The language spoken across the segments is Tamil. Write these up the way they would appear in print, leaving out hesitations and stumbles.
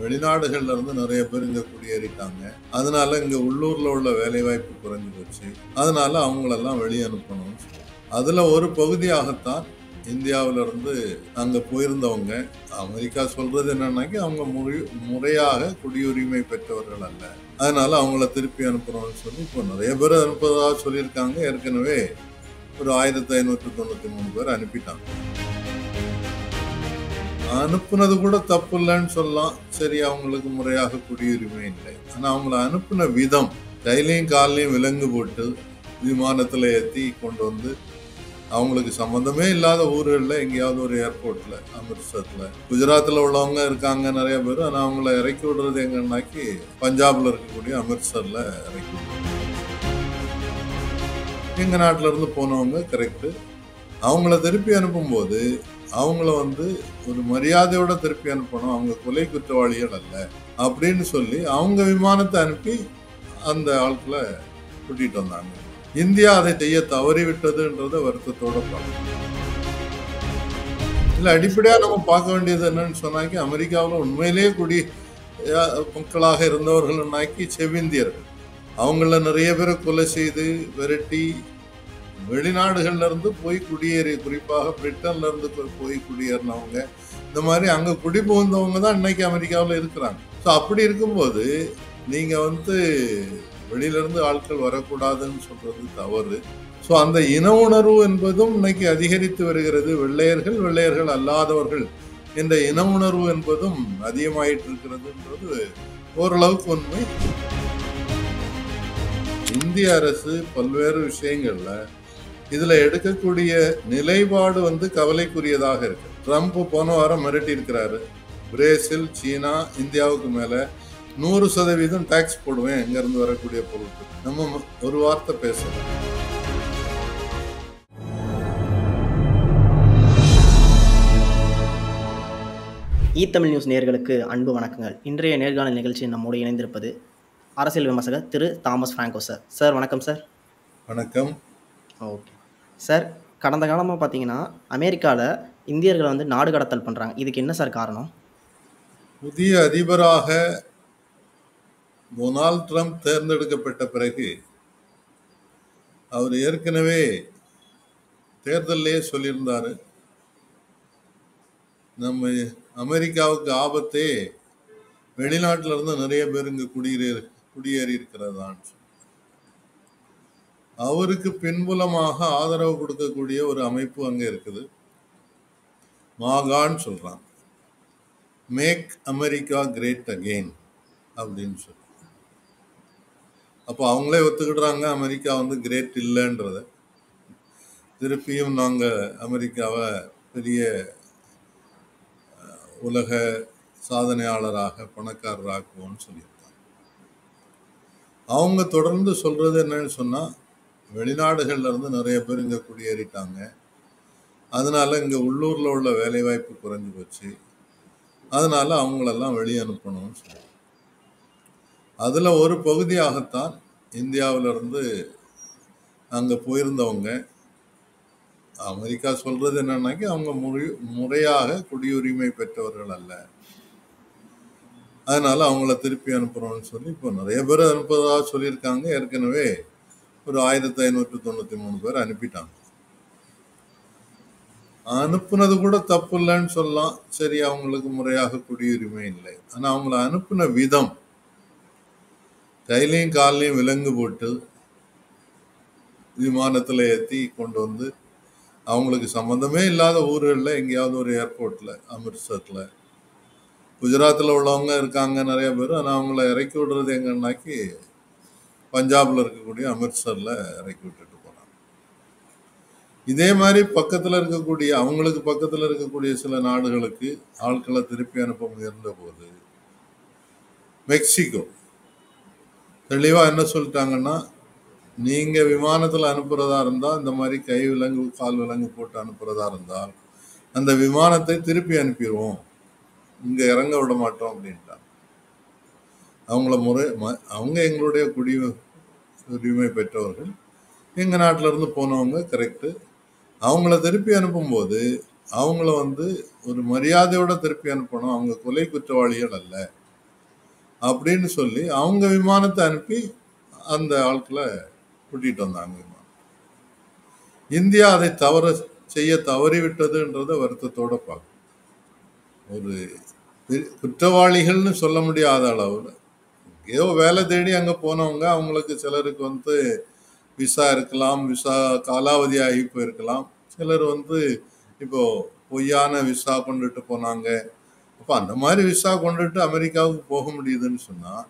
வெளிநாடுகள்ல இருந்து நிறைய பேர் இங்க குடியேறிட்டாங்க. அதனால இங்க உள்ளூர்ல உள்ள வேலைவாய்ப்பு குறைஞ்சு போச்சு. அதனால அவங்களெல்லாம் வெளிய அனுப்பணும்னு சொல்றாங்க. அதுல ஒரு பகுதியாகத்தான் இந்தியாவில இருந்து அங்க போயிருந்தவங்க. அமெரிக்கா சொல்றது என்னன்னாக்கி அவங்க முறையாக குடியுரிமை பெற்றவர்கள் அல்ல. அதனால அவங்கள திருப்பி அனுப்புறோம்னு சொல்லி இப்போ நிறைய பேர் அனுப்புறதா சொல்லியிருக்காங்க. ஏற்கனவே ஒரு 1593 பேர் அனுப்பிட்டாங்க. அனுப்புனது கூட தப்பு இல்லைன்னு சொல்லலாம். சரி, அவங்களுக்கு முறையாக குடியுரிமை இல்லை. ஆனா அவங்கள அனுப்புன விதம், கையிலையும் காலையும் விலங்கு போட்டு விமானத்துல ஏத்தி கொண்டு வந்து அவங்களுக்கு சம்பந்தமே இல்லாத ஊர்கள்ல எங்கேயாவது ஒரு ஏர்போர்ட்ல, அமிர்தசர்ல, குஜராத்ல உள்ளவங்க இருக்காங்க நிறைய பேர். ஆனா அவங்கள இறக்கி விடுறது எங்கன்னாக்கி பஞ்சாப்ல இருக்கக்கூடிய அமிர்தசர்ல இறக்கி விடுறது. எங்க நாட்டுல இருந்து போனவங்க கரெக்ட். அவங்கள திருப்பி அனுப்பும்போது அவங்கள ஒரு மரியாதையோட திருப்பி அனுப்பணும். அவங்க கொலை குற்றவாளிகள் அல்ல அப்படின்னு சொல்லி அவங்க விமானத்தை அனுப்பி அந்த ஆட்களை கூட்டிட்டு வந்தாங்க. இந்தியா அதை செய்ய தவறிவிட்டதுன்றத வருத்தத்தோட பார்க்கணும். இல்ல, அடிப்படையா நம்ம பார்க்க வேண்டியது என்னன்னு சொன்னாக்கி, அமெரிக்காவில் உண்மையிலேயே மக்களாக இருந்தவர்கள்னாக்கி செவிந்தியர்கள். அவங்கள நிறைய பேரை கொலை செய்து விரட்டி வெளிநாடுகள்ல இருந்து போய் குடியேறி, குறிப்பாக பிரிட்டன்ல இருந்து போய் குடியேறினவங்க, இந்த மாதிரி அங்க குடிபுகுந்தவங்க தான் இன்னைக்கு அமெரிக்காவில் இருக்கிறாங்க. ஸோ அப்படி இருக்கும்போது நீங்க வெளியில இருந்து ஆட்கள் வரக்கூடாதுன்னு சொல்றது தவறு. ஸோ அந்த இன உணர்வு என்பதும் இன்னைக்கு அதிகரித்து வருகிறது. வெள்ளையர்கள் அல்லாதவர்கள் என்ற இன உணர்வு என்பதும் அதிகமாயிட்டு இருக்கிறதுன்றது ஓரளவுக்கு உண்மை. இந்திய அரசு பல்வேறு விஷயங்கள்ல இதுல எடுக்கக்கூடிய நிலைப்பாடு கவலைக்குரியதாக இருக்கு. ட்ரம்ப் போன வாரம் மிரட்டி இருக்கிறாரு. பிரேசில், சீனா, இந்தியாவுக்கு மேல 100% டாக்ஸ் போடுவேன் எங்க இருந்து வரக்கூடிய பொருட்கள். நம்ம ஒரு வார்த்தை பேசலாம். தமிழ் நியூஸ் நேயர்களுக்கு அன்பு வணக்கங்கள். இன்றைய நேர்காணல் நிகழ்ச்சியில் நம்மோடு இணைந்திருப்பது அரசியல் விமர்சகர் திரு தாமஸ் பிராங்கோ சார். சார் வணக்கம் சார். வணக்கம். ஓகே சார், கடந்த காலமாக பார்த்தீங்கன்னா அமெரிக்காவில் இந்தியர்களை நாடு கடத்தல் பண்ணுறாங்க. இதுக்கு என்ன சார் காரணம்? புதிய அதிபராக டொனால்ட் ட்ரம்ப் தேர்ந்தெடுக்கப்பட்ட பிறகு அவர் ஏற்கனவே தேர்தலிலேயே சொல்லியிருந்தாரு, நம்ம அமெரிக்காவுக்கு ஆபத்தே வெளிநாட்டில இருந்து நிறைய பேர் இங்க குடியேறி இருக்கிறதான். அவருக்கு பின்புலமாக ஆதரவு கொடுக்கக்கூடிய ஒரு அமைப்பு அங்க இருக்குது. மாகான்னு சொல்றாங்க, மேக் அமெரிக்கா கிரேட் அகெயின் அப்படின்னு சொல்லி. அப்போ அவங்களே ஒத்துக்கிடுறாங்க அமெரிக்கா கிரேட் இல்லைன்றத. திருப்பியும் நாங்க அமெரிக்காவை பெரிய உலக சாதனையாளராக, பணக்காரராக்குவோம்னு சொல்லியிருக்காங்க. அவங்க தொடர்ந்து சொல்றது என்னன்னு சொன்னா, வெளிநாடுகள்ல இருந்து நிறைய பேர் இங்க குடியேறிட்டாங்க. அதனால இங்க உள்ளூர்ல உள்ள வேலைவாய்ப்பு குறைஞ்சு போச்சு. அதனால அவங்களெல்லாம் வெளியே அனுப்பணும்னு சொல்றாங்க. அதுல ஒரு பகுதியாகத்தான் இந்தியாவில இருந்து அங்க போயிருந்தவங்க. அமெரிக்கா சொல்றது என்னன்னாக்கி அவங்க முறையாக குடியுரிமை பெற்றவர்கள் அல்ல. அதனால அவங்கள திருப்பி அனுப்புறோம்னு சொல்லி இப்போ நிறைய பேர் அனுப்புறதா சொல்லியிருக்காங்க. ஏற்கனவே ஒரு 1593 பேர் அனுப்பிட்டாங்க. அனுப்புனது கூட தப்பு இல்லைன்னு சொல்லலாம். சரி, அவங்களுக்கு முறையாக குடியுரிமை இல்லை. ஆனா அவங்கள அனுப்புன விதம், கையிலையும் காலையும் விலங்கு போட்டு விமானத்துல ஏத்தி கொண்டு வந்து அவங்களுக்கு சம்பந்தமே இல்லாத ஊர்கள்ல எங்கேயாவது ஒரு ஏர்போர்ட்ல, அமிர்தசர்ல, குஜராத்ல உள்ளவங்க இருக்காங்க நிறைய பேர். ஆனா அவங்கள இறக்கி விடுறது எங்கன்னாக்கி பஞ்சாப்ல இருக்கக்கூடிய அமிர்தசர்ல இறக்கி விட்டுட்டு போறாங்க. இதே மாதிரி அவங்களுக்கு பக்கத்துல இருக்கக்கூடிய சில நாடுகளுக்கு ஆட்களை திருப்பி அனுப்ப முயன்ற போது மெக்சிகோ தெளிவா என்ன சொல்லிட்டாங்கன்னா, நீங்க விமானத்துல அனுப்புறதா இருந்தா, இந்த மாதிரி கை விலங்கு, கால் விலங்கு போட்டு அனுப்புறதா இருந்தால் அந்த விமானத்தை திருப்பி அனுப்பிடுவோம், இங்க இறங்க விட மாட்டோம் அப்படின்ட்டாங்க. அவங்க எங்களுடைய குடியுரிமை பெற்றவர்கள், எங்க நாட்டுல இருந்து போனவங்க கரெக்ட். அவங்கள திருப்பி அனுப்பும்போது அவங்கள ஒரு மரியாதையோட திருப்பி அனுப்பணும். அவங்க கொலை குற்றவாளிகள் அல்ல அப்படின்னு சொல்லி அவங்க விமானத்தை அனுப்பி அந்த ஆட்களை கூட்டிட்டு வந்தாங்க விமானம். இந்தியா அதை செய்ய தவறிவிட்டதுன்றத வருத்தத்தோட பார்க்கும். ஒரு குற்றவாளிகள்னு சொல்ல முடியாத அளவில் ஏதோ வேலை தேடி அங்கே போனவங்க, அவங்களுக்கு சிலருக்கு வந்து விசா இருக்கலாம், விசா காலாவதி ஆகி போயிருக்கலாம், சிலர் வந்து இப்போ பொய்யான விசா கொண்டுட்டு போனாங்க. அப்போ அந்த மாதிரி விசா கொண்டுட்டு அமெரிக்காவுக்கு போக முடியுதுன்னு சொன்னால்,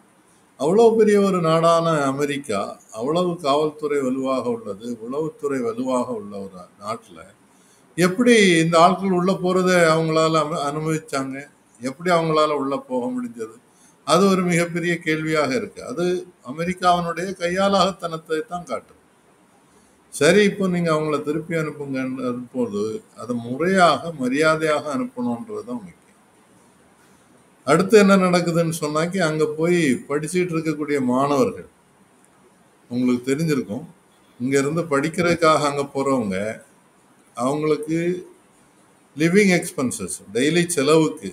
அவ்வளோ பெரிய ஒரு நாடான அமெரிக்கா, அவ்வளவு காவல்துறை வலுவாக உள்ளது, உளவுத்துறை வலுவாக உள்ள ஒரு நாட்டில் எப்படி இந்த ஆட்கள் உள்ள போறத அவங்களால அனுமதிச்சாங்க? எப்படி அவங்களால உள்ள போக முடிஞ்சது? அது ஒரு மிகப்பெரிய கேள்வியாக இருக்கு. அது அமெரிக்காவினுடைய கையாலாகத்தனத்தை தான் காட்டும். சரி, இப்போ நீங்க அவங்கள திருப்பி அனுப்புங்க போது அதை முறையாக மரியாதையாக அனுப்பணுன்றதுதான் முக்கியம். அடுத்து என்ன நடக்குதுன்னு சொன்னாக்கி, அங்க போய் படிச்சுட்டு இருக்கக்கூடிய மாணவர்கள், உங்களுக்கு தெரிஞ்சிருக்கும், இங்க இருந்து படிக்கிறதுக்காக அங்க போறவங்க, அவங்களுக்கு லிவிங் எக்ஸ்பென்சஸ், டெய்லி செலவுக்கு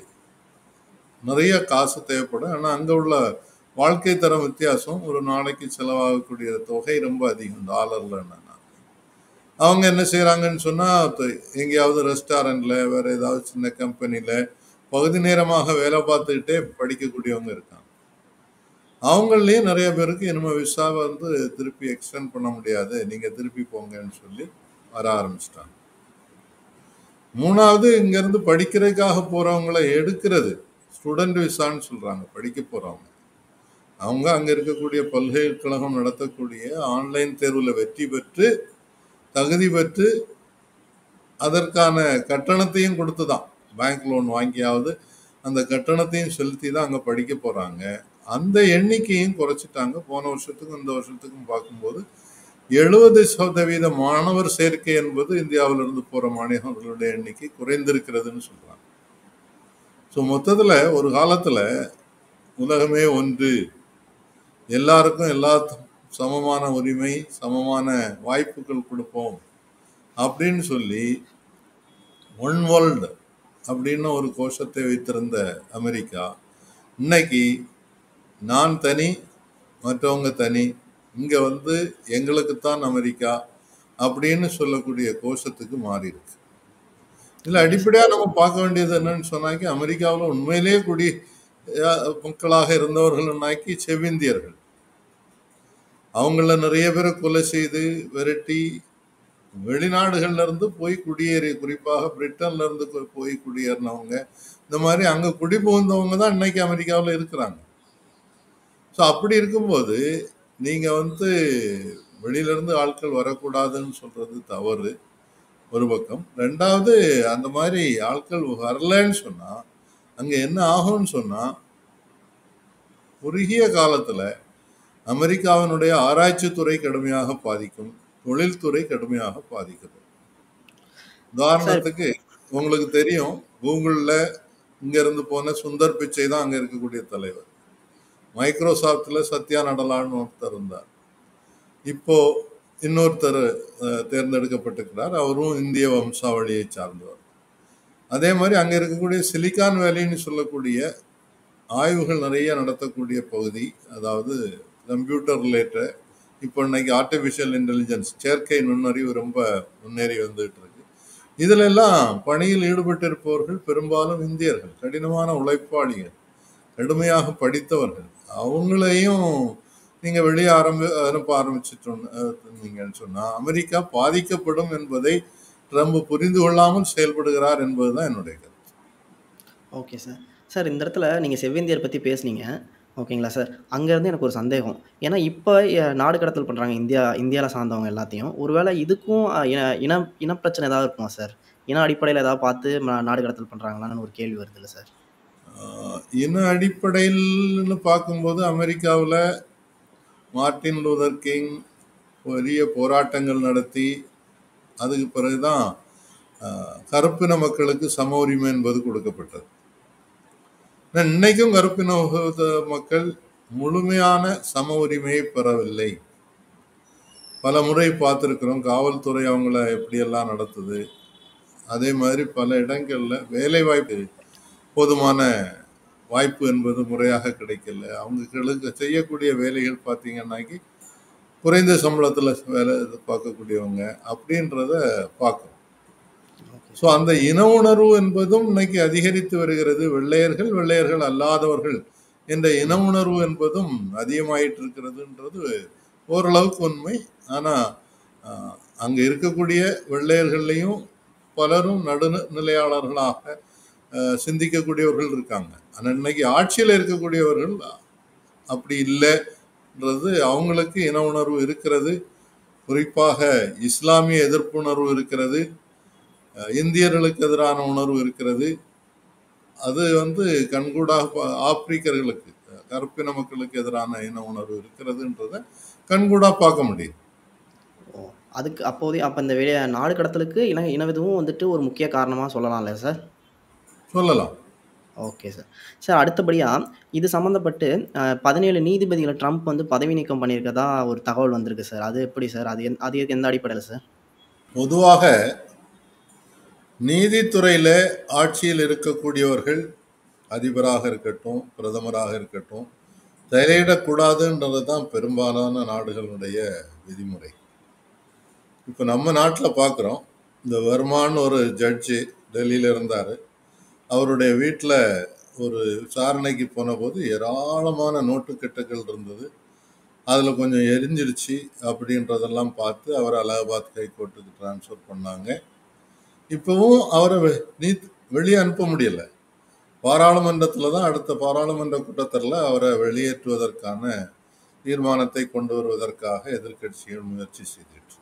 நிறைய காசு தேவைப்படும். ஆனால் அங்கே உள்ள வாழ்க்கை தரம் வித்தியாசம். ஒரு நாளைக்கு செலவாகக்கூடிய தொகை ரொம்ப அதிகம் டாலர்ல. என்னன்னா அவங்க என்ன செய்யறாங்கன்னு சொன்னா, எங்கேயாவது ரெஸ்டாரண்ட்ல, வேற ஏதாவது சின்ன கம்பெனில பகுதி நேரமாக வேலை பார்த்துக்கிட்டே படிக்கக்கூடியவங்க இருக்காங்க. அவங்களையும் நிறைய பேருக்கு இனிமே விசாவை வந்து திருப்பி எக்ஸ்டெண்ட் பண்ண முடியாது, நீங்க திருப்பி போங்கன்னு சொல்லி வர ஆரம்பிச்சிட்டாங்க. மூணாவது, இங்க இருந்து படிக்கிறதுக்காக போறவங்களை எடுக்கிறது ஸ்டூடெண்ட் விசான்னு சொல்றாங்க. படிக்க போறவங்க அவங்க அங்க இருக்கக்கூடிய பல்கலைக்கழகம் நடத்தக்கூடிய ஆன்லைன் தேர்வுல வெற்றி பெற்று தகுதி பெற்று அதற்கான கட்டணத்தையும் கொடுத்துதான், பேங்க் லோன் வாங்கியாவது அந்த கட்டணத்தையும் செலுத்தி தான் அங்க படிக்க போறாங்க. அந்த எண்ணிக்கையும் குறைச்சிட்டாங்க. போன வருஷத்துக்கும் இந்த வருஷத்துக்கும் பார்க்கும்போது 70% மாணவர் சேர்க்கை என்பது இந்தியாவிலிருந்து போற மாணவர்களுடைய எண்ணிக்கை குறைந்திருக்கிறதுன்னு சொல்றாங்க. ஸோ மொத்தத்தில் ஒரு காலத்தில் உலகமே ஒன்று, எல்லாருக்கும் எல்லா சமமான உரிமை, சமமான வாய்ப்புகள் கொடுப்போம் அப்படின்னு சொல்லி ஒன் வேர்ல்டு அப்படின்னு ஒரு கோஷத்தை வைத்திருந்த அமெரிக்கா, இன்னைக்கு நான் தனி மற்றவங்க தனி, இங்க வந்து எங்களுக்குத்தான் அமெரிக்கா அப்படின்னு சொல்லக்கூடிய கோஷத்துக்கு மாறி இருக்கு. இதுல அடிப்படையா நம்ம பார்க்க வேண்டியது என்னன்னு சொன்னாக்கி, அமெரிக்காவில் உண்மையிலேயே மக்களாக இருந்தவர்கள்னாக்கி செவ்விந்தியர்கள். அவங்கள நிறைய பேரை கொலை செய்து விரட்டி வெளிநாடுகள்ல இருந்து போய் குடியேறி, குறிப்பாக பிரிட்டன்ல இருந்து போய் குடியேறினவங்க, இந்த மாதிரி அங்க குடிபுகுந்தவங்க தான் இன்னைக்கு அமெரிக்காவில் இருக்கிறாங்க. ஸோ அப்படி இருக்கும்போது நீங்க வந்து வெளியில இருந்து ஆட்கள் வரக்கூடாதுன்னு சொல்றது தவறு ஒரு பக்கம். ரெண்டாவது, அந்த மாதிரி ஆட்கள் வரலன்னு சொன்னா அங்க என்ன ஆகும்னு சொன்னா, குறுகிய காலத்துல அமெரிக்காவினுடைய ஆராய்ச்சி துறை கடுமையாக பாதிக்கும், தொழில்துறை கடுமையாக பாதிக்கும். உதாரணத்துக்கு உங்களுக்கு தெரியும், கூகுள்ல இங்க இருந்து போன சுந்தர் பிச்சை தான் அங்க இருக்கக்கூடிய தலைவர். மைக்ரோசாப்ட்ல சத்யா நடலான்னு ஒருத்தர் இருந்தார். இப்போ இன்னொருத்தர் தேர்ந்தெடுக்கப்பட்டிருக்கிறார், அவரும் இந்திய வம்சாவளியை சார்ந்தவர். அதே மாதிரி அங்க இருக்கக்கூடிய சிலிகான் வேலின்னு சொல்லக்கூடிய ஆய்வுகள் நிறைய நடத்தக்கூடிய பகுதி, அதாவது கம்ப்யூட்டர் ரிலேட்டட், இப்போ இன்னைக்கு ஆர்டிஃபிஷியல் இன்டெலிஜென்ஸ், செயற்கை நுண்ணறிவு ரொம்ப முன்னேறி வந்துட்டு இருக்கு. இதுல எல்லாம் பணியில் ஈடுபட்டிருப்பவர்கள் பெரும்பாலும் இந்தியர்கள், கடினமான உழைப்பாளிகள், கடுமையாக படித்தவர்கள். அவங்களையும் நீங்க வெளியே அனுப்ப ஆரம்பிச்சுட்டீங்கன்னு சொன்னா அமெரிக்கா பாதிக்கப்படும் என்பதை ட்ரம்ப் புரிந்து கொள்ளாமல் செயல்படுகிறார் என்பதுதான் என்னுடைய கருத்து. Okay sir. சார், இந்த இடத்துல நீங்கள் செவ்விந்தியர் பற்றி பேசுனீங்க, ஓகேங்களா சார்? அங்கேருந்து எனக்கு ஒரு சந்தேகம். ஏன்னா இப்போ நாடு கடத்தல் பண்ணுறாங்க இந்தியாவில் சார்ந்தவங்க எல்லாத்தையும். ஒருவேளை இதுக்கும் இனப்பிரச்சனை ஏதாவது இருக்குமா சார்? இன அடிப்படையில் ஏதாவது பார்த்து நாடு கடத்தல் பண்ணுறாங்களான்னு ஒரு கேள்வி வருது இல்லை சார்? இன அடிப்படையில்னு பார்க்கும்போது அமெரிக்காவில் மார்ட்டின் லூதர் கிங் பெரிய போராட்டங்கள் நடத்தி அதுக்கு பிறகுதான் கருப்பின மக்களுக்கு சம உரிமை என்பது கொடுக்கப்பட்டது. இன்னைக்கும் கருப்பின மக்கள் முழுமையான சம உரிமையை பெறவில்லை. பல முறை பார்த்துருக்கிறோம், காவல்துறை அவங்கள எப்படியெல்லாம் நடத்துது. அதே மாதிரி பல இடங்கள்ல வேலை வாய்ப்பு, போதுமான வாய்ப்பு என்பது முறையாக கிடைக்கல. அவங்களுக்கு செய்யக்கூடிய வேலைகள் பார்த்தீங்கன்னாக்கி குறைந்த சம்பளத்தில் வேலை பார்க்கக்கூடியவங்க அப்படின்றத பார்க்கணும். Okay so sir. அந்த இன உணர்வு என்பதும் இன்னைக்கு அதிகரித்து வருகிறது. வெள்ளையர்கள், வெள்ளையர்கள் அல்லாதவர்கள் என்ற இன உணர்வு என்பதும் அதிகமாயிட்டு இருக்கிறதுன்றது ஓரளவுக்கு உண்மை. ஆனால் அங்கே இருக்கக்கூடிய வெள்ளையர்கள்லையும் பலரும் நடுநிலையாளர்களாக சிந்திக்கக்கூடியவர்கள் இருக்காங்க. ஆனால் இன்னைக்கு ஆட்சியில் இருக்கக்கூடியவர்கள் அப்படி இல்லைன்றது. அவங்களுக்கு இன உணர்வு இருக்கிறது. குறிப்பாக இஸ்லாமிய எதிர்ப்புணர்வு இருக்கிறது. இந்தியர்களுக்கு எதிரான உணர்வு இருக்கிறது. அது கண்கூடாக ஆப்பிரிக்கர்களுக்கு, கருப்பின மக்களுக்கு எதிரான இன உணர்வு இருக்கிறதுன்றத கண்கூடா பார்க்க முடியும். ஓ! அதுக்கு அப்போ இந்த நாடு கடத்தலுக்கு இனவெதுவும் வந்துட்டு ஒரு முக்கிய காரணமா சொல்லலாம்ல சார்? சொல்லலாம். Okay sir. சார் அடுத்தபடியா, இது சம்மந்தப்பட்டு 17 நீதிபதிகள ட்ரம்ப் பதவி நீக்கம் பண்ணியிருக்கதா ஒரு தகவல் வந்திருக்கு சார். அது எப்படி சார்? அது எந்த அடிப்படையில சார்? பொதுவாக நீதித்துறையில ஆட்சியில் இருக்கக்கூடியவர்கள், அதிபராக இருக்கட்டும், பிரதமராக இருக்கட்டும், தலையிடக்கூடாதுன்றது தான் பெரும்பாலான நாடுகளுடைய விதிமுறை. இப்போ நம்ம நாட்டில் பார்க்குறோம். இந்த வர்மான்னு ஒரு ஜட்ஜு டெல்லியில் இருந்தார். அவருடைய வீட்டில் ஒரு விசாரணைக்கு போன போது ஏராளமான நோட்டுக்கட்டுகள் இருந்தது. அதில் கொஞ்சம் எரிஞ்சிருச்சு அப்படின்றதெல்லாம் பார்த்து அவரை அலகாபாத் ஹைகோர்ட்டுக்கு ட்ரான்ஸ்ஃபர் பண்ணாங்க. இப்போவும் அவரை வெளியே அனுப்ப முடியல. பாராளுமன்றத்தில் தான் அடுத்த பாராளுமன்ற கூட்டத்தொடரில் அவரை வெளியேற்றுவதற்கான தீர்மானத்தை கொண்டு வருவதற்காக எதிர்க்கட்சிகள் முயற்சி செய்துட்டு.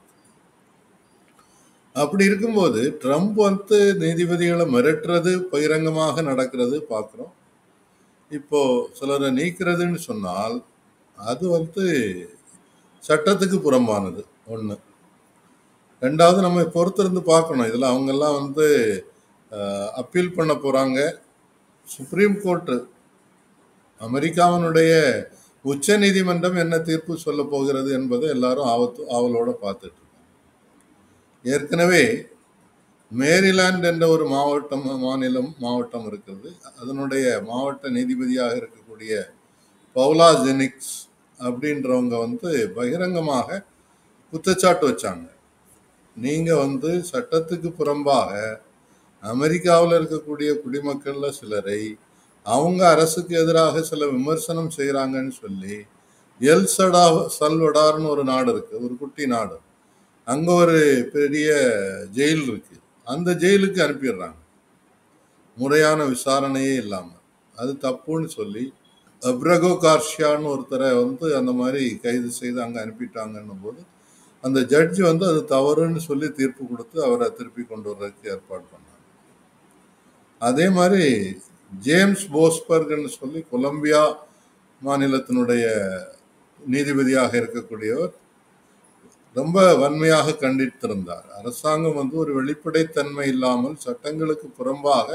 அப்படி இருக்கும்போது ட்ரம்ப் நீதிபதிகளை மிரட்டுறது பகிரங்கமாக நடக்கிறது பார்க்குறோம். இப்போ சிலரை நீக்கிறதுன்னு சொன்னால் அது சட்டத்துக்கு புறம்பானது ஒன்று. ரெண்டாவது, நம்ம பொறுத்திருந்து பார்க்கணும். இதில் அவங்கெல்லாம் அப்பீல் பண்ண போகிறாங்க. சுப்ரீம் கோர்ட்டு, அமெரிக்காவினுடைய உச்ச நீதிமன்றம் என்ன தீர்ப்பு சொல்ல போகிறது என்பதை எல்லாரும் ஆவலோட பார்த்துட்டு இருக்காங்க. ஏற்கனவே மேரிலாண்ட் என்ற ஒரு மாவட்டம் இருக்கிறது. அதனுடைய மாவட்ட நீதிபதியாக இருக்கக்கூடிய பவுலா ஜெனிக்ஸ் அப்படின்றவங்க பகிரங்கமாக குற்றச்சாட்டு வச்சாங்க. நீங்க சட்டத்துக்கு புறம்பாக அமெரிக்காவில் இருக்கக்கூடிய குடிமக்கள்ல சிலரை அவங்க அரசுக்கு எதிராக சில விமர்சனம் செய்கிறாங்கன்னு சொல்லி சல்வடார்னு ஒரு நாடு இருக்கு, ஒரு குட்டி நாடு. அங்க ஒரு பெரிய ஜெயில் இருக்கு. அந்த ஜெயிலுக்கு அனுப்பிடுறாங்க முறையான விசாரணையே இல்லாம. அது தப்புன்னு சொல்லி அப்ரகோ கார்ஷியான்னு ஒருத்தரை அந்த மாதிரி கைது செய்து அங்க அனுப்பிட்டாங்கன்னும் போது அந்த ஜட்ஜி அது தவறுன்னு சொல்லி தீர்ப்பு கொடுத்து அவரை திருப்பி கொண்டு வர்றதுக்கு ஏற்பாடு பண்ணாங்க. அதே மாதிரி ஜேம்ஸ் போஸ்பர்க்னு சொல்லி கொலம்பியா மாநிலத்தினுடைய நீதிபதியாக இருக்கக்கூடியவர் ரொம்ப வன்மையாக கண்டித்திருந்தார். அரசாங்கம் ஒரு வெளிப்படைத்தன்மை இல்லாமல் சட்டங்களுக்கு புறம்பாக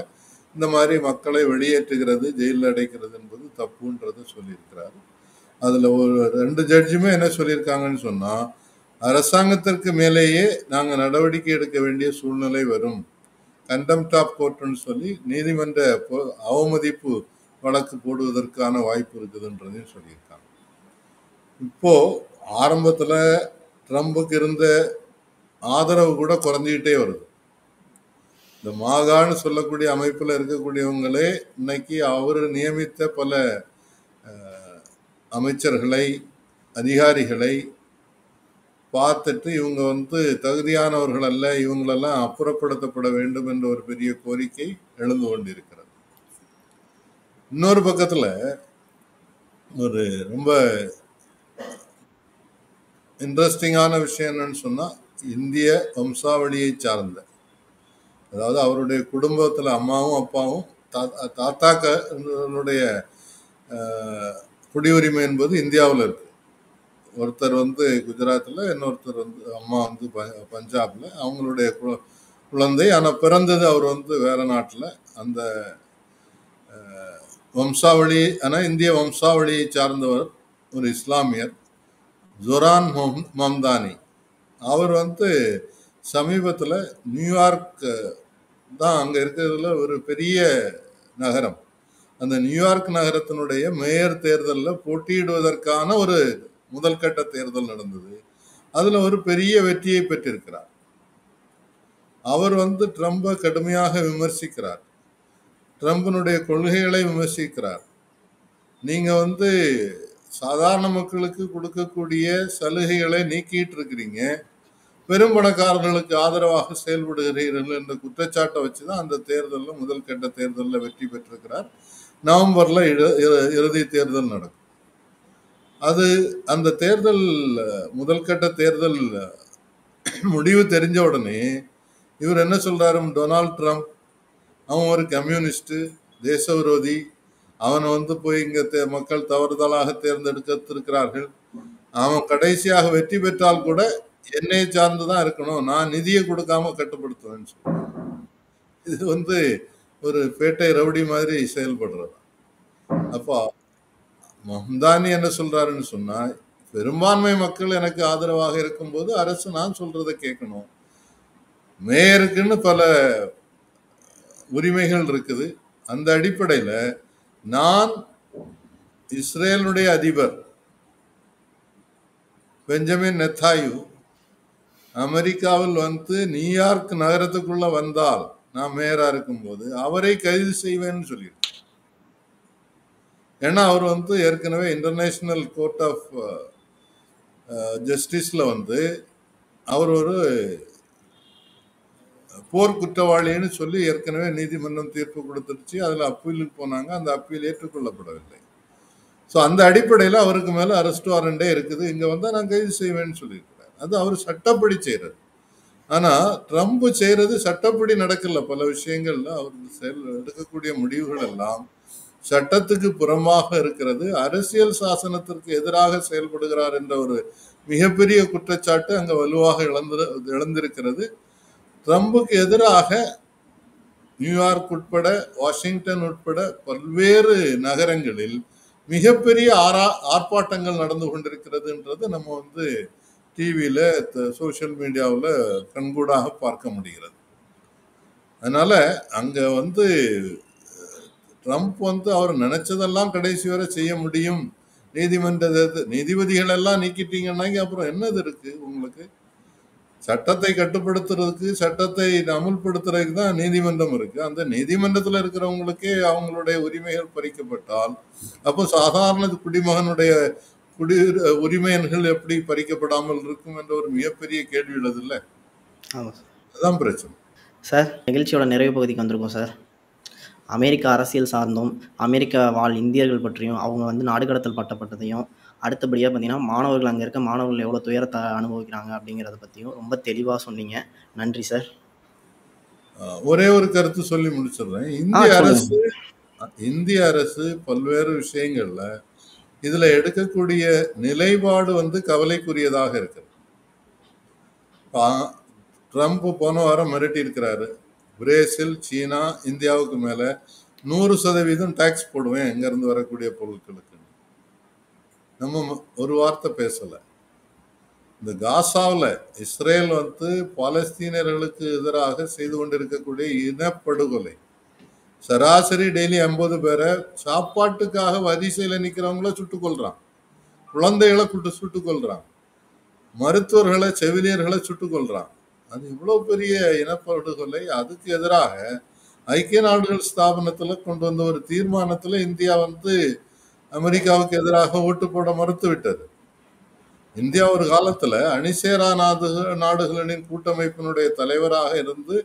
இந்த மாதிரி மக்களை வெளியேற்றுகிறது, ஜெயிலில் அடைக்கிறது என்பது தப்புன்றதை சொல்லியிருக்கிறார். அதில் ஒரு 2 ஜட்ஜுமே என்ன சொல்லியிருக்காங்கன்னு சொன்னால், அரசாங்கத்திற்கு மேலேயே நாங்கள் நடவடிக்கை எடுக்க வேண்டிய சூழ்நிலை வரும், கண்டெம்ட் ஆஃப் கோர்ட்னு சொல்லி நீதிமன்ற அவமதிப்பு வழக்கு போடுவதற்கான வாய்ப்பு இருக்குதுன்றதையும் சொல்லியிருக்காங்க. இப்போ ஆரம்பத்தில் ட்ரம்புக்கு இருந்த ஆதரவு கூட குறைஞ்சிக்கிட்டே வருது. இந்த மாகான்னு சொல்லக்கூடிய அமைப்பில் இருக்கக்கூடியவங்களே இன்னைக்கு அவர் நியமித்த பல அமைச்சர்களை, அதிகாரிகளை பார்த்துட்டு இவங்க தகுதியானவர்கள் அல்ல, இவங்களெல்லாம் அப்புறப்படுத்தப்பட வேண்டும் என்ற ஒரு பெரிய கோரிக்கை எழுந்து கொண்டிருக்கிறது. இன்னொரு பக்கத்தில் ஒரு ரொம்ப இன்ட்ரெஸ்டிங்கான விஷயம் என்னன்னு சொன்னால், இந்திய வம்சாவளியை சார்ந்த, அதாவது அவருடைய குடும்பத்தில் அம்மாவும் அப்பாவும் தாத்தாக்களுடைய குடியுரிமை என்பது இந்தியாவில் இருக்கு. ஒருத்தர் குஜராத்தில், இன்னொருத்தர் அம்மா பஞ்சாபில். அவங்களுடைய குழந்தை, ஆனால் பிறந்தது அவர் வேற நாட்டில். அந்த வம்சாவளி, ஆனால் இந்திய வம்சாவளியை சார்ந்தவர் ஒரு இஸ்லாமியர், ஜொரான் மம்தானி. அவர் சமீபத்தில் நியூயார்க் தான் அங்கே இருக்கிறதுல ஒரு பெரிய நகரம். அந்த நியூயார்க் நகரத்தினுடைய மேயர் தேர்தலில் போட்டியிடுவதற்கான ஒரு முதல் கட்ட தேர்தல் நடந்தது. அதுல ஒரு பெரிய வெற்றியை பெற்றிருக்கிறார். அவர் ட்ரம்பை கடுமையாக விமர்சிக்கிறார். ட்ரம்பினுடைய கொள்கைகளை விமர்சிக்கிறார். நீங்க சாதாரண மக்களுக்கு கொடுக்கக்கூடிய சலுகைகளை நீக்கிட்டு இருக்கிறீங்க, பெரும் பணக்காரர்களுக்கு ஆதரவாக செயல்படுகிறீர்கள் என்ற குற்றச்சாட்டை வச்சுதான் அந்த தேர்தலில் முதல் கட்ட தேர்தலில் வெற்றி பெற்றிருக்கிறார். நவம்பர்ல இறுதி தேர்தல் நடக்கும். அந்த தேர்தல் முதல் கட்ட தேர்தல் முடிவு தெரிஞ்ச உடனே இவர் என்ன சொல்றாரு, டொனால்ட் ட்ரம்ப் அவன் ஒரு கம்யூனிஸ்ட், தேச விரோதி, அவனை போய் இங்க மக்கள் தவறுதலாக தேர்ந்தெடுத்திருக்கிறார்கள், அவன் கடைசியாக வெற்றி பெற்றால் கூட என்னை சார்ந்துதான் இருக்கணும், நான் நிதியை கொடுக்காம கட்டுப்படுத்துவேன்னு சொல்றேன். இது ஒரு பேட்டை ரவுடி மாதிரி செயல்படுறது. அப்போ மம்தானி என்ன சொல்றாருன்னு சொன்னா, பெரும்பான்மை மக்கள் எனக்கு ஆதரவாக இருக்கும்போது அரசு நான் சொல்றதை கேட்கணும், மேயருக்குன்னு பல உரிமைகள் இருக்குது, அந்த அடிப்படையில நான் இஸ்ரேலுடைய அதிபர் பெஞ்சமின் நெத்தாயு அமெரிக்காவில் நியூயார்க் நகரத்துக்குள்ள வந்தால் நான் மேயரா இருக்கும்போது அவரை கைது செய்வேன்னு சொல்லியிருக்கேன். ஏன்னா அவர் ஏற்கனவே இன்டர்நேஷனல் கோர்ட் ஆஃப் ஜஸ்டிஸ்ல அவர் ஒரு போர் குற்றவாளின்னு சொல்லி ஏற்கனவே நீதிமன்றம் தீர்ப்பு கொடுத்துருச்சு. அதுல அப்பீலுக்கு போனாங்க, அந்த அப்பீல் ஏற்றுக்கொள்ளப்படவில்லை. ஸோ அந்த அடிப்படையில் அவருக்கு மேல அரெஸ்ட் வாரண்டே இருக்குது, இங்க நான் கைது செய்வேன்னு சொல்லியிருக்கிறார். அது அவர் சட்டப்படி செய்யறது. ஆனா ட்ரம்ப் செய்யறது சட்டப்படி நடக்கல. பல விஷயங்கள்ல அவர் எடுக்கக்கூடிய முடிவுகள் எல்லாம் சட்டத்துக்கு புறமாக இருக்கிறது, அரசியல் சாசனத்திற்கு எதிராக செயல்படுகிறார் என்ற ஒரு மிகப்பெரிய குற்றச்சாட்டு அங்க வலுவாக இழந்திருக்கிறது. ட்ரம்புக்கு எதிராக நியூயார்க் உட்பட வாஷிங்டன் உட்பட பல்வேறு நகரங்களில் மிகப்பெரிய ஆர்ப்பாட்டங்கள் நடந்து கொண்டிருக்கிறதுன்றது நம்ம டிவியில சோசியல் மீடியாவில் கண்கூடாக பார்க்க முடிகிறது. அதனால அங்க ட்ரம்ப் அவர் நினைச்சதெல்லாம் கடைசி வரை செய்ய முடியும், நீதிபதிகள் எல்லாம் நீக்கிட்டீங்கன்னா அப்புறம் என்னது இருக்கு உங்களுக்கு? சட்டத்தை கட்டுப்படுத்துறதுக்கு, சட்டத்தை அமுல்படுத்துறதுக்கு தான் நீதிமன்றம் இருக்கு. அந்த நீதிமன்றத்தில் இருக்கிறவங்களுக்கே அவங்களுடைய உரிமைகள் பறிக்கப்பட்டால் அப்போ சாதாரண குடிமகனுடைய உரிமைகள் எப்படி பறிக்கப்படாமல் இருக்கும் என்ற ஒரு மிகப்பெரிய கேள்வி எழுது இல்லை. அதுதான் பிரச்சனை. சார், நிகழ்ச்சியோட நிறைவு பகுதிக்கு வந்திருக்கோம் சார். அமெரிக்க அரசியல் சார்ந்தும் அமெரிக்கா வாழ் இந்தியர்கள் பற்றியும் அவங்க நாடு கடத்தல் பட்டப்பட்டதையும், அடுத்தபடியாக பார்த்தீங்கன்னா மாணவர்கள் அங்கே இருக்க மாணவர்கள் எவ்வளோ துயரத்தை அனுபவிக்கிறாங்க அப்படிங்கிறத பற்றியும் ரொம்ப தெளிவாக சொன்னீங்க. நன்றி சார். ஒரே ஒரு கருத்து சொல்லி முடிச்சிடுறேன். இந்திய அரசு பல்வேறு விஷயங்கள்ல இதுல எடுக்கக்கூடிய நிலைப்பாடு கவலைக்குரியதாக இருக்கு. ட்ரம்ப் போன வாரம் மிரட்டி இருக்கிறாரு, பிரேசில், சீனா, இந்தியாவுக்கு மேல 100% டாக்ஸ் போடுவேன் எங்க இருந்து வரக்கூடிய பொருட்களுக்கு. நம்ம ஒரு வார்த்தை பேசல. இந்த காசாவில் இஸ்ரேல் பாலஸ்தீனர்களுக்கு எதிராக செய்து கொண்டிருக்கக்கூடிய இனப்படுகொலை, சராசரி டெய்லி 50 பேரை சாப்பாட்டுக்காக வரிசையில நிக்கிறவங்கள சுட்டுக் கொள்றான், குழந்தைகளை சுட்டுக் கொள்றான், மருத்துவர்களை, செவிலியர்களை சுட்டுக் கொள்றான். அது இவ்வளவு பெரிய இனப்படுகொலை. அதுக்கு எதிராக ஐக்கிய நாடுகள் ஸ்தாபனத்துல கொண்டு வந்த ஒரு தீர்மானத்துல இந்தியா அமெரிக்காவுக்கு எதிராக ஓட்டு போட மறுத்து விட்டது. இந்தியா ஒரு காலத்துல அணிசேரா நாடுகளின் கூட்டமைப்பினுடைய தலைவராக இருந்து,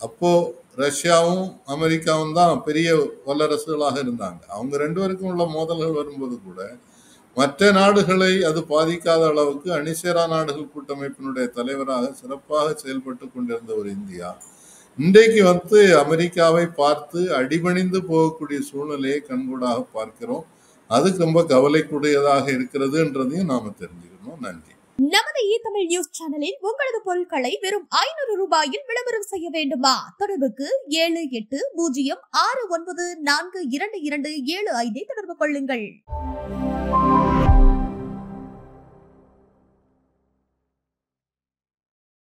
அப்போ ரஷ்யாவும் அமெரிக்காவும் தான் பெரிய வல்லரசுகளாக இருந்தாங்க. அவங்க 2 பேருக்கும் உள்ள மோதல்கள் வரும்போது கூட மற்ற நாடுகளை அது பாதிக்காத அளவுக்கு அணிசேரா நாடுகள் கூட்டமைப்பினுடைய தலைவராக சிறப்பாக செயல்பட்டு கொண்டிருந்த ஒரு இந்தியா இன்றைக்கு அமெரிக்காவை பார்த்து அடிபணிந்து போகக்கூடிய சூழ்நிலையை கண்கூடாக பார்க்கிறோம். அதுக்கு ரொம்ப கவலைக்குரியதாக இருக்கிறதுன்றதையும் நாம தெரிஞ்சுக்கணும். நன்றி. நமது இ-தமிழ் நியூஸ் சேனலில் உங்களது பொருட்களை வெறும் 500 ரூபாயில் விளம்பரம் செய்ய வேண்டுமா? தொடர்புக்கு 7806942275 தொடர்பு கொள்ளுங்கள்.